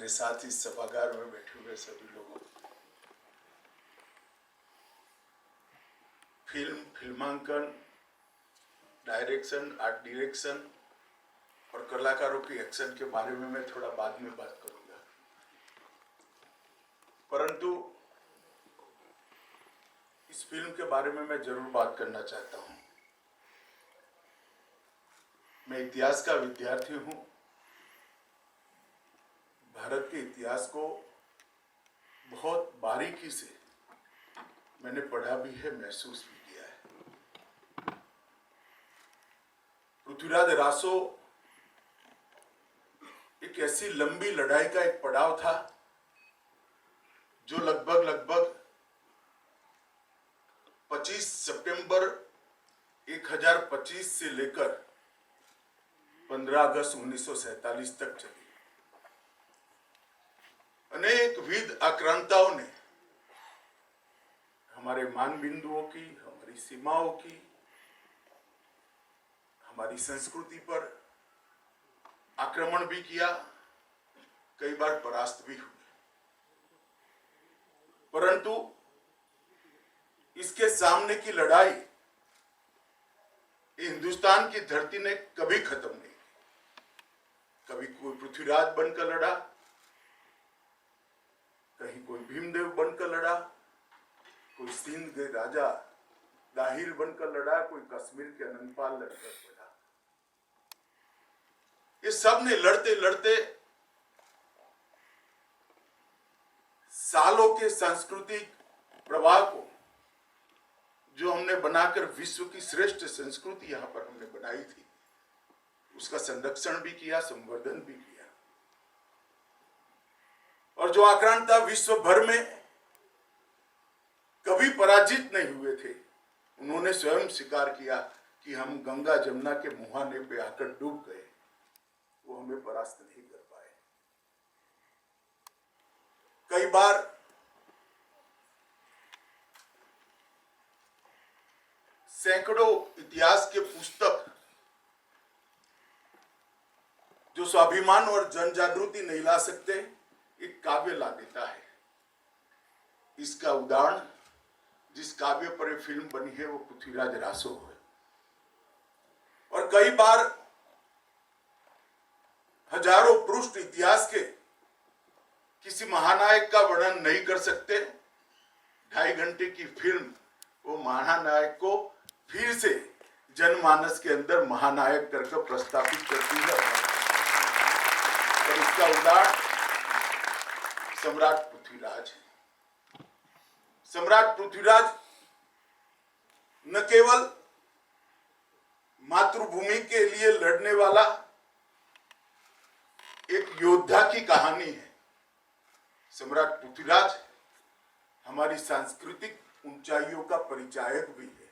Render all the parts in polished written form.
मेरे साथ इस सभागार में बैठे हुए सभी लोगों, फिल्मांकन, डायरेक्शन, आर्ट डायरेक्शन और कलाकारों की एक्शन के बारे में मैं थोड़ा बाद में बात करूंगा, परंतु इस फिल्म के बारे में मैं जरूर बात करना चाहता हूं। मैं इतिहास का विद्यार्थी हूं। भारत के इतिहास को बहुत बारीकी से मैंने पढ़ा भी है, महसूस भी किया है। पृथ्वीराज रासो एक ऐसी लंबी लड़ाई का एक पड़ाव था जो लगभग 25 सितंबर 1025 से लेकर 15 अगस्त 1947 तक चली। अनेक विध आक्रांताओं ने हमारे मान बिंदुओं की, हमारी सीमाओं की, हमारी संस्कृति पर आक्रमण भी किया, कई बार परास्त भी हुए, परंतु इसके सामने की लड़ाई हिंदुस्तान की धरती ने कभी खत्म नहीं की। कभी कोई पृथ्वीराज बनकर लड़ा, कहीं कोई भीमदेव बनकर लड़ा, कोई सिंध के राजा दाहिर बनकर लड़ा, कोई कश्मीर के अनंतपाल लड़कर लड़ा। ये सब ने लड़ते लड़ते सालों के सांस्कृतिक प्रवाह को, जो हमने बनाकर विश्व की श्रेष्ठ संस्कृति यहां पर हमने बनाई थी, उसका संरक्षण भी किया, संवर्धन भी किया। और जो आक्रांता विश्व भर में कभी पराजित नहीं हुए थे, उन्होंने स्वयं स्वीकार किया कि हम गंगा जमुना के मुहाने पे आकर डूब गए, वो हमें परास्त नहीं कर पाए। कई बार सैकड़ों इतिहास के पुस्तक जो स्वाभिमान और जन जागृति नहीं ला सकते, एक काव्य ला देता है। इसका उदाहरण जिस काव्य पर ये फिल्म बनी है वो पृथ्वीराज रासो है। और कई बार हजारों पृष्ठ इतिहास के किसी महानायक का वर्णन नहीं कर सकते, 2.5 घंटे की फिल्म वो महानायक को फिर से जनमानस के अंदर महानायक करके प्रस्तावित करती है। और इसका उदाहरण सम्राट पृथ्वीराज है। सम्राट पृथ्वीराज न केवल मातृभूमि के लिए लड़ने वाला एक योद्धा की कहानी है, सम्राट पृथ्वीराज हमारी सांस्कृतिक ऊंचाइयों का परिचायक भी है।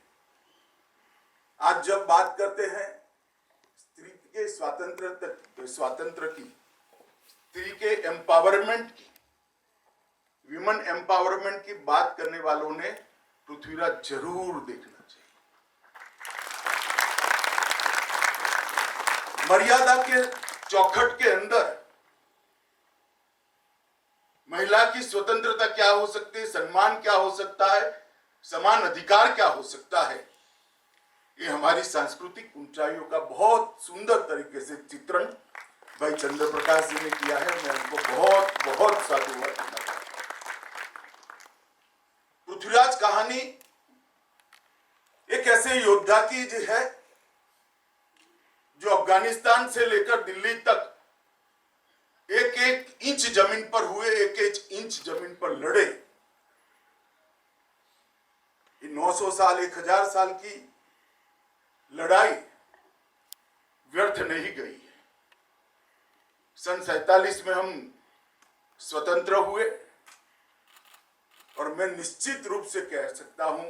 आज जब बात करते हैं स्त्री के स्वातंत्र की, स्त्री के एम्पावरमेंट की, विमेन एम्पावरमेंट की बात करने वालों ने पृथ्वीराज जरूर देखना चाहिए। मर्यादा के चौखट के अंदर महिला की स्वतंत्रता क्या हो सकती है, सम्मान क्या हो सकता है, समान अधिकार क्या हो सकता है, ये हमारी सांस्कृतिक ऊंचाइयों का बहुत सुंदर तरीके से चित्रण भाई चंद्र प्रकाश जी ने किया है। मैं उनको बहुत साधुवाद देना चाहता हूं। पृथ्वीराज कहानी एक ऐसे योद्धा की है जो अफगानिस्तान से लेकर दिल्ली तक एक इंच जमीन पर हुए, एक इंच जमीन पर लड़े। 900 साल, 1000 साल की लड़ाई व्यर्थ नहीं गई है। सन 47 में हम स्वतंत्र हुए और मैं निश्चित रूप से कह सकता हूं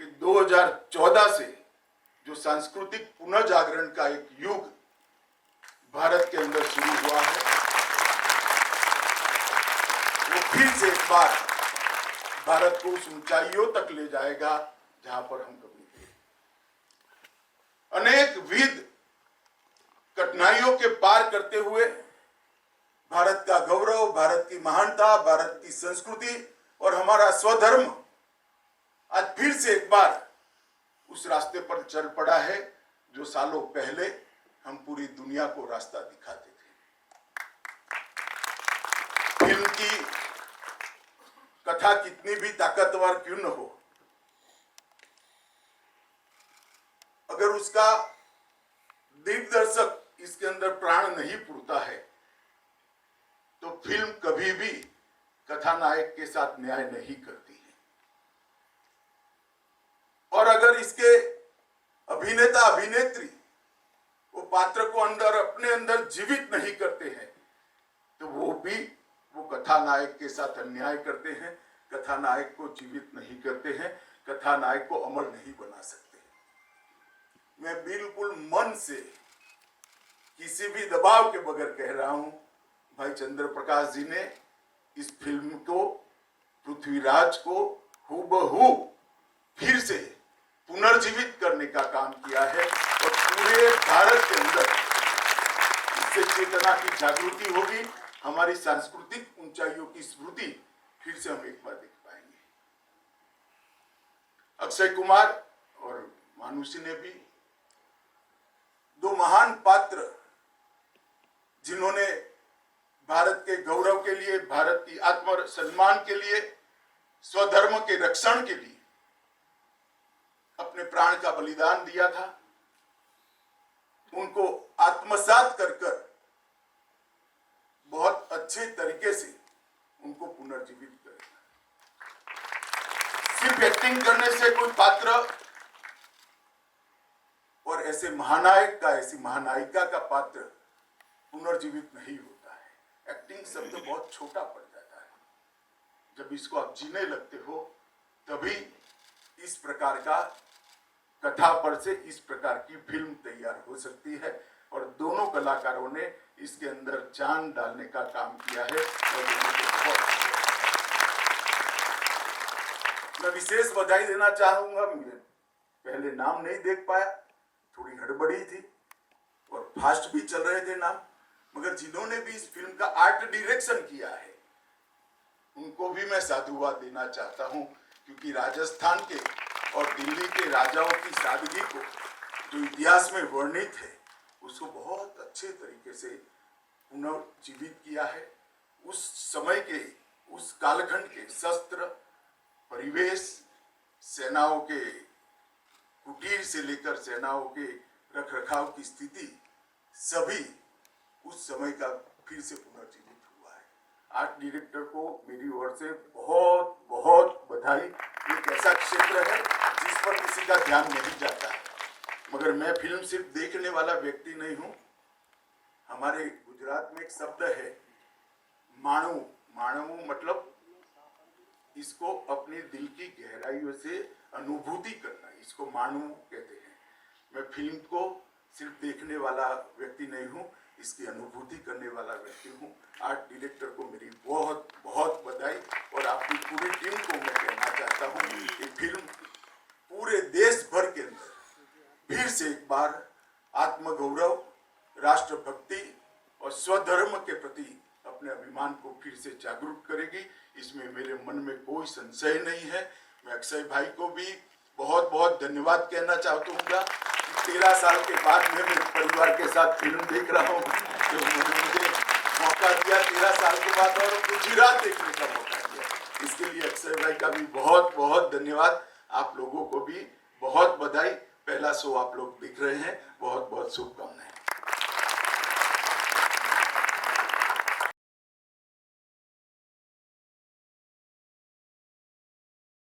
कि 2014 से जो सांस्कृतिक पुनर्जागरण का एक युग भारत के अंदर शुरू हुआ है, वो फिर से एक बार भारत को उस ऊंचाइयों तक ले जाएगा जहां पर हम कभी थे। अनेक विध कठिनाइयों के पार करते हुए भारत का गौरव, भारत की महानता, भारत की संस्कृति और हमारा स्वधर्म आज फिर से एक बार उस रास्ते पर चल पड़ा है जो सालों पहले हम पूरी दुनिया को रास्ता दिखाते थे। फिल्म की कथा कितनी भी ताकतवर क्यों न हो, अगर उसका दिग्दर्शक इसके अंदर प्राण नहीं पुरता है तो फिल्म कभी भी कथानायक के साथ न्याय नहीं करती है। और अगर इसके अभिनेता अभिनेत्री वो पात्र को अपने अंदर जीवित नहीं करते हैं तो वो कथानायक के साथ अन्याय करते हैं, कथानायक को जीवित नहीं करते हैं, कथानायक को अमर नहीं बना सकते। मैं बिल्कुल मन से किसी भी दबाव के बगैर कह रहा हूं, भाई चंद्र प्रकाश जी ने इस फिल्म को, पृथ्वीराज को हूबहू फिर से पुनर्जीवित करने का काम किया है और पूरे भारत के अंदर इससे चेतना की जागृति होगी, हमारी सांस्कृतिक ऊंचाइयों की स्मृति फिर से हम एक बार देख पाएंगे। अक्षय कुमार और मानुषी ने भी दो महान पात्र जिन्होंने भारत के गौरव के लिए, भारत की आत्म सम्मान के लिए, स्वधर्म के रक्षण के लिए अपने प्राण का बलिदान दिया था, उनको आत्मसात कर बहुत अच्छे तरीके से उनको पुनर्जीवित करेगा। सिर्फ एक्टिंग करने से कोई पात्र और ऐसे महानायक का, ऐसी महानायिका का पात्र पुनर्जीवित नहीं होता है। एक्टिंग शब्द तो बहुत छोटा पड़ जाता है, जब इसको आप जीने लगते हो तभी इस प्रकार का कथा पर से इस प्रकार की फिल्म तैयार हो सकती है। और दोनों कलाकारों ने इसके अंदर जान डालने का काम किया है और मैं विशेष बधाई देना चाहूंगा। मुझे पहले नाम नहीं देख पाया, थोड़ी हड़बड़ी थी और फास्ट भी चल रहे थे नाम, मगर जिन्होंने भी इस फिल्म का आर्ट डायरेक्शन किया है उनको भी मैं साधुवाद देना चाहता हूं, क्योंकि राजस्थान के और दिल्ली के राजाओं की सादगी को जो इतिहास में वर्णित है उसको बहुत अच्छे तरीके से पुनर्जीवित किया है। उस समय के, उस कालखंड के शस्त्र, परिवेश, सेनाओं के कुटीर से लेकर सेनाओं के रखरखाव की स्थिति, सभी उस समय का फिर से पुनर्जीवित हुआ है। आर्ट डायरेक्टर को मेरी ओर से बहुत बहुत बधाई। एक ऐसा क्षेत्र है जिस पर किसी का ध्यान नहीं जाता है, मगर मैं फिल्म सिर्फ देखने वाला व्यक्ति नहीं हूँ। हमारे गुजरात में एक शब्द है माणू, माणू मतलब इसको अपने दिल की गहराइयों से अनुभूति करना, इसको माणू कहते हैं। मैं फिल्म को सिर्फ देखने वाला व्यक्ति नहीं हूँ, इसकी अनुभूति करने वाला व्यक्ति हूँ। आर्ट डायरेक्टर को मेरी बहुत बहुत बधाई और आपकी पूरी टीम को मैं कहना चाहता हूँ कि फिल्म पूरे देश भर के अंदर फिर से एक बार आत्मगौरव, राष्ट्रभक्ति और स्वधर्म के प्रति अपने अभिमान को फिर से जागरूक करेगी, इसमें मेरे मन में कोई संशय नहीं है। मैं अक्षय भाई को भी बहुत बहुत धन्यवाद कहना चाहता हूँ। 13 साल के बाद मैं मेरे परिवार के साथ फिल्म देख रहा हूँ, जो उन्होंने मुझे मौका दिया 13 साल के बाद और गुजरात देखने का मौका दिया। इसके लिए अक्षय भाई का भी बहुत बहुत धन्यवाद। आप लोगों को भी बहुत बधाई। पहला शो आप लोग देख रहे हैं, बहुत बहुत शुभकामनाएं।